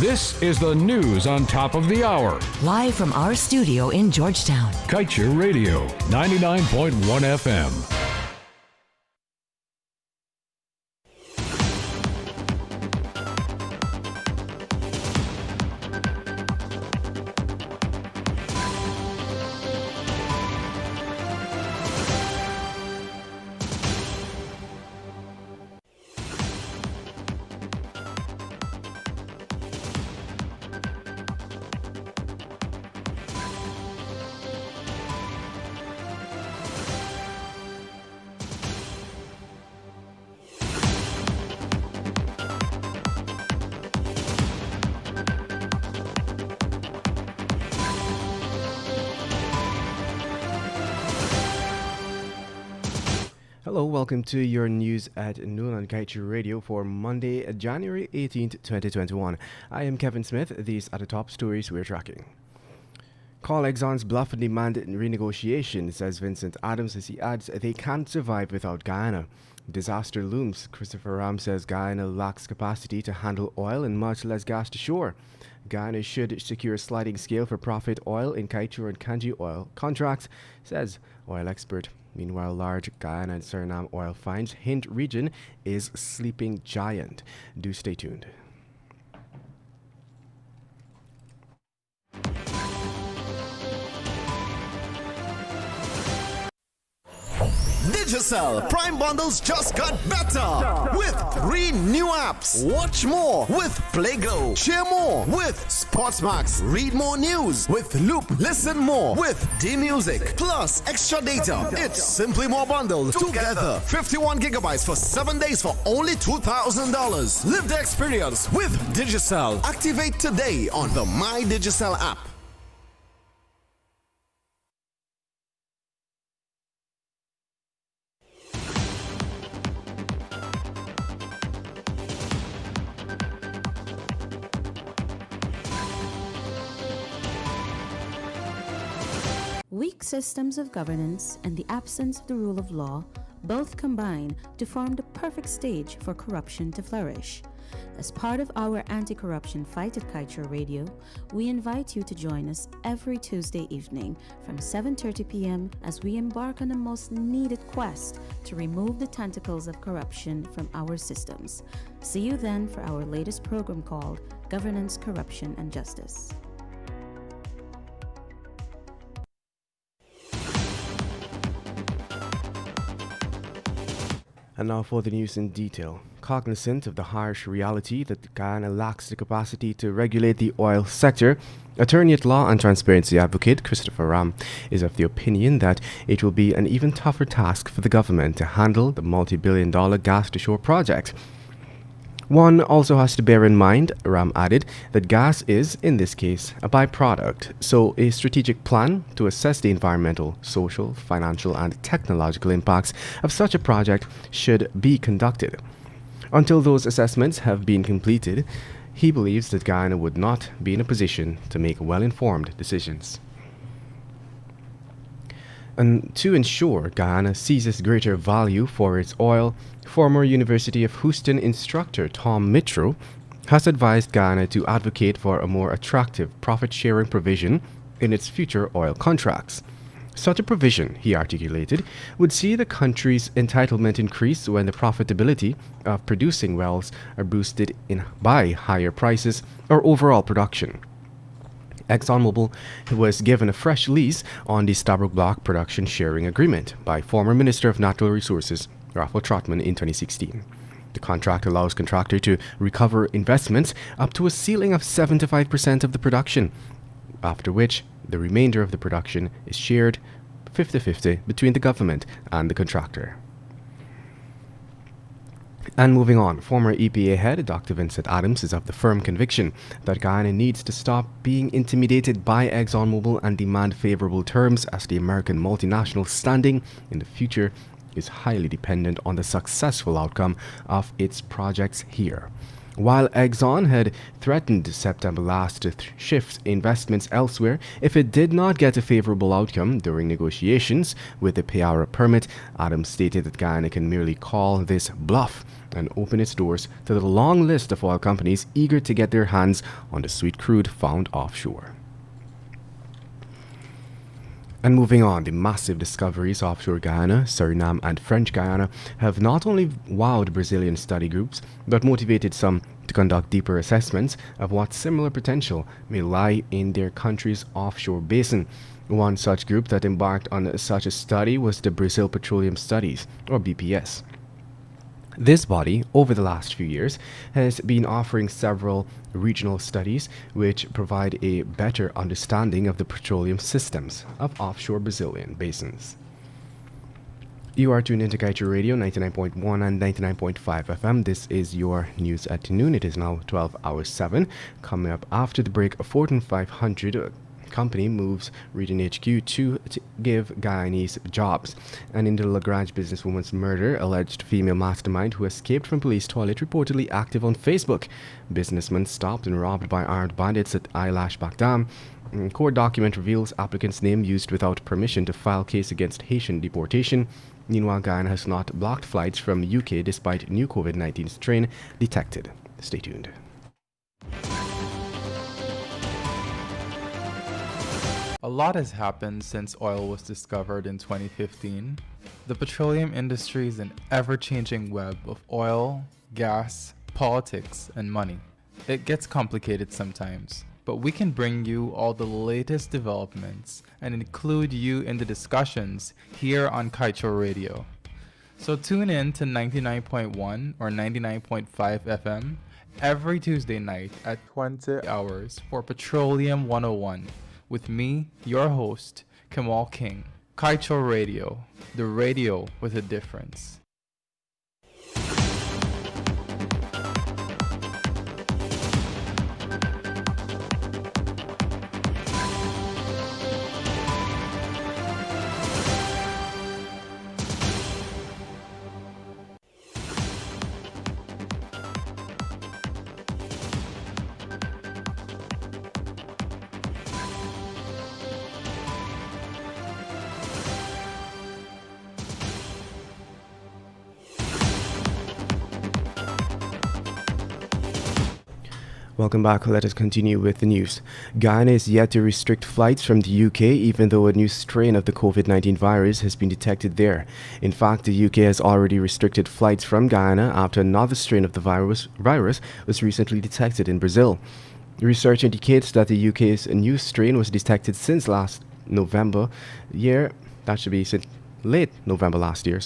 This is the news on top of the hour. Live from our studio in Georgetown. Kaieteur Radio, 99.1 FM. Hello, welcome to your news at noon on Kaieteur Radio for Monday, January 18th, 2021. I am Kevin Smith. These are the top stories we're tracking. Call Exxon's bluff and demand renegotiation, says Vincent Adams as he adds they can't survive without Guyana. Disaster looms. Christopher Ram says Guyana lacks capacity to handle oil and much less gas to shore. Guyana should secure a sliding scale for profit oil in Kaieteur and Kanji oil contracts, says oil expert. Meanwhile, large Guyana and Suriname oil finds hint region is sleeping giant. Do stay tuned. Digicel Prime Bundles just got better with 3 new apps. Watch more with Playgrow. Share more with Sportsmax. Read more news with Loop. Listen more with D-Music. Plus extra data. It's simply more bundled together. 51 gigabytes for 7 days for only $2,000. Live the experience with Digicel. Activate today on the My Digicel app. Weak systems of governance and the absence of the rule of law both combine to form the perfect stage for corruption to flourish. As part of our anti-corruption fight at Kaieteur Radio, we invite you to join us every Tuesday evening from 7:30 p.m. as we embark on the most needed quest to remove the tentacles of corruption from our systems. See you then for our latest program called Governance, Corruption and Justice. And now for the news in detail. Cognizant of the harsh reality that Guyana lacks the capacity to regulate the oil sector, Attorney at Law and Transparency Advocate Christopher Ram is of the opinion that it will be an even tougher task for the government to handle the multi-billion-dollar gas-to-shore project. One also has to bear in mind, Ram added, that gas is, in this case, a byproduct, so a strategic plan to assess the environmental, social, financial and technological impacts of such a project should be conducted. Until those assessments have been completed, he believes that Guyana would not be in a position to make well-informed decisions. And to ensure Guyana seizes greater value for its oil, former University of Houston instructor Tom Mitro has advised Guyana to advocate for a more attractive profit-sharing provision in its future oil contracts. Such a provision, he articulated, would see the country's entitlement increase when the profitability of producing wells are boosted by higher prices or overall production. ExxonMobil was given a fresh lease on the Stabroek Block production sharing agreement by former Minister of Natural Resources Rafael Trotman in 2016. The contract allows contractor to recover investments up to a ceiling of 75% of the production, after which the remainder of the production is shared 50-50 between the government and the contractor. And moving on, former EPA head Dr. Vincent Adams is of the firm conviction that Guyana needs to stop being intimidated by ExxonMobil and demand favorable terms, as the American multinational standing in the future is highly dependent on the successful outcome of its projects here. While Exxon had threatened September last to shift investments elsewhere if it did not get a favorable outcome during negotiations with the Payara permit, Adams stated that Guyana can merely call this bluff and open its doors to the long list of oil companies eager to get their hands on the sweet crude found offshore. And moving on, the massive discoveries offshore Guyana, Suriname and French Guyana have not only wowed Brazilian study groups, but motivated some to conduct deeper assessments of what similar potential may lie in their country's offshore basin. One such group that embarked on such a study was the Brazil Petroleum Studies, or BPS. This body, over the last few years, has been offering several regional studies which provide a better understanding of the petroleum systems of offshore Brazilian basins. You are tuned into Kaieteur Radio 99.1 and 99.5 FM. This is your news at noon. It is now 12 hours 7. Coming up after the break, a Fortune 500 company moves Region HQ to give Guyanese jobs. And in the Lagrange businesswoman's murder, alleged female mastermind who escaped from police toilet reportedly active on Facebook. Businessman stopped and robbed by armed bandits at Eyelash Backdam. Court document reveals applicant's name used without permission to file case against Haitian deportation. Meanwhile, Guyana has not blocked flights from UK despite new COVID-19 strain detected. Stay tuned. A lot has happened since oil was discovered in 2015. The petroleum industry is an ever-changing web of oil, gas, politics, and money. It gets complicated sometimes, but we can bring you all the latest developments and include you in the discussions here on Kaieteur Radio. So tune in to 99.1 or 99.5 FM every Tuesday night at 20 hours for Petroleum 101. With me, your host, Kamal King. Kaieteur Radio, the radio with a difference. Welcome back. Let us continue with the news. Guyana is yet to restrict flights from the UK, even though a new strain of the COVID-19 virus has been detected there. In fact, the UK has already restricted flights from Guyana after another strain of the virus was recently detected in Brazil. Research indicates that the UK's new strain was detected since last November year. That should be since late November last year,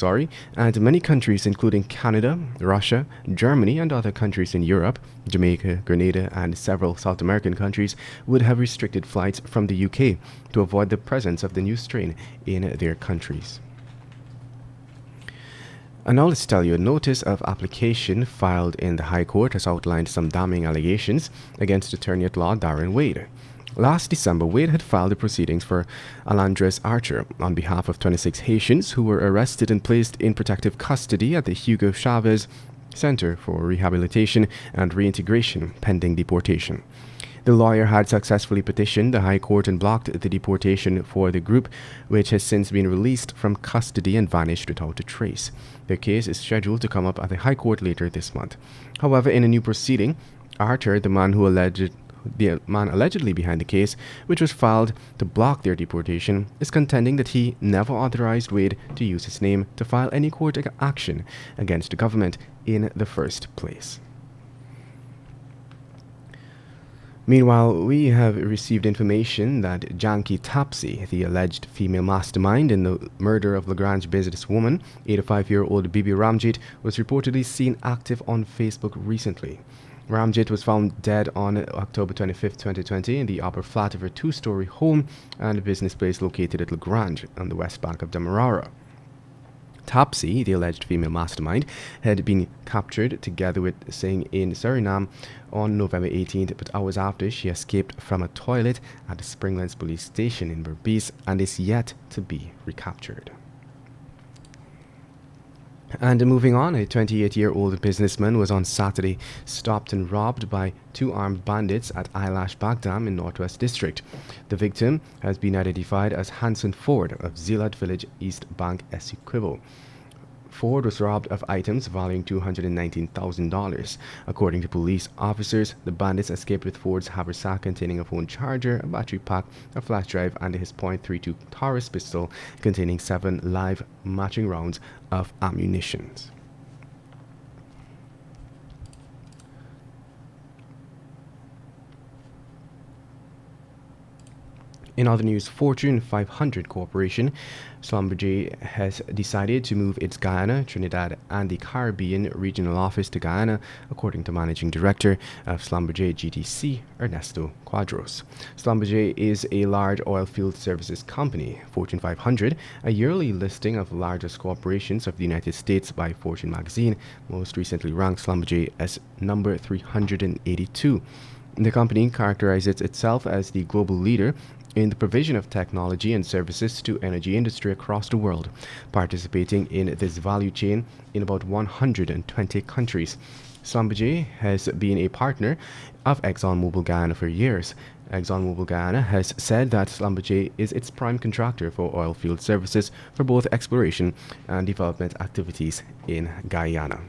and many countries including Canada, Russia, Germany and other countries in Europe, Jamaica, Grenada and several South American countries would have restricted flights from the UK to avoid the presence of the new strain in their countries. And now let's tell you, a notice of application filed in the High Court has outlined some damning allegations against Attorney-at-Law Darren Wade. Last December, Wade had filed the proceedings for Alandres Archer on behalf of 26 Haitians who were arrested and placed in protective custody at the Hugo Chavez Center for Rehabilitation and Reintegration pending deportation. The lawyer had successfully petitioned the High Court and blocked the deportation for the group, which has since been released from custody and vanished without a trace. Their case is scheduled to come up at the High Court later this month. However, in a new proceeding, Archer, the man allegedly behind the case, which was filed to block their deportation, is contending that he never authorized Wade to use his name to file any court action against the government in the first place. Meanwhile, we have received information that Janky Tapsi, the alleged female mastermind in the murder of Lagrange businesswoman, 85-year-old Bibi Ramjit, was reportedly seen active on Facebook recently. Ramjit was found dead on October 25, 2020 in the upper flat of her two-story home and business place located at Lagrange on the west bank of Demerara. Tapsi, the alleged female mastermind, had been captured together with Singh in Suriname on November 18th, but hours after she escaped from a toilet at the Springlands police station in Berbice and is yet to be recaptured. And moving on, a 28-year-old businessman was on Saturday stopped and robbed by two armed bandits at Eyelash Bagdam in Northwest District. The victim has been identified as Hanson Ford of Zilat Village, East Bank, Essequibo. Ford was robbed of items valuing $219,000. According to police officers, the bandits escaped with Ford's haversack containing a phone charger, a battery pack, a flash drive, and his .32 Taurus pistol containing 7 live matching rounds of ammunition. In other news, Fortune 500 Corporation, Schlumberger, has decided to move its Guyana, Trinidad, and the Caribbean regional office to Guyana, according to Managing Director of Schlumberger GTC, Ernesto Quadros. Schlumberger is a large oil field services company. Fortune 500, a yearly listing of largest corporations of the United States by Fortune magazine, most recently ranked Schlumberger as number 382. The company characterizes itself as the global leader in the provision of technology and services to energy industry across the world, participating in this value chain in about 120 countries. Schlumberger has been a partner of ExxonMobil Guyana for years. ExxonMobil Guyana has said that Schlumberger is its prime contractor for oil field services for both exploration and development activities in Guyana.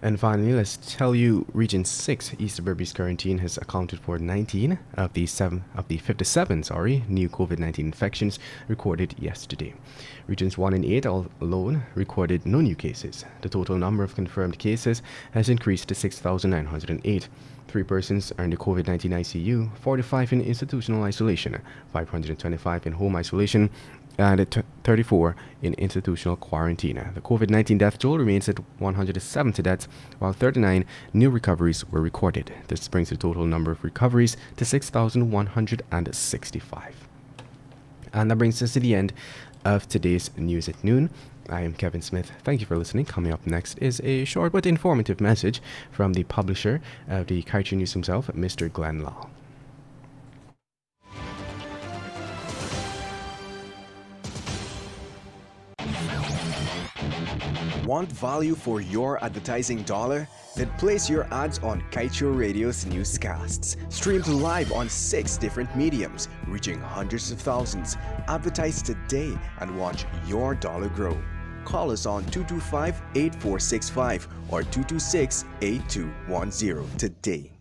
And finally, let's tell you, Region 6, East Berbice quarantine has accounted for 19 of the 57 new COVID-19 infections recorded yesterday. Regions 1 and 8 alone recorded no new cases. The total number of confirmed cases has increased to 6,908. 3 persons are in the COVID-19 ICU, 45 in institutional isolation, 525 in home isolation, and 34 in institutional quarantine. The COVID-19 death toll remains at 170 deaths, while 39 new recoveries were recorded. This brings the total number of recoveries to 6,165. And that brings us to the end of today's News at Noon. I am Kevin Smith. Thank you for listening. Coming up next is a short but informative message from the publisher of the Kaieteur News himself, Mr. Glenn Law. Want value for your advertising dollar? Then place your ads on Kaieteur Radio's Newscasts. Streamed live on 6 different mediums, reaching hundreds of thousands. Advertise today and watch your dollar grow. Call us on 225-8465 or 226-8210 today.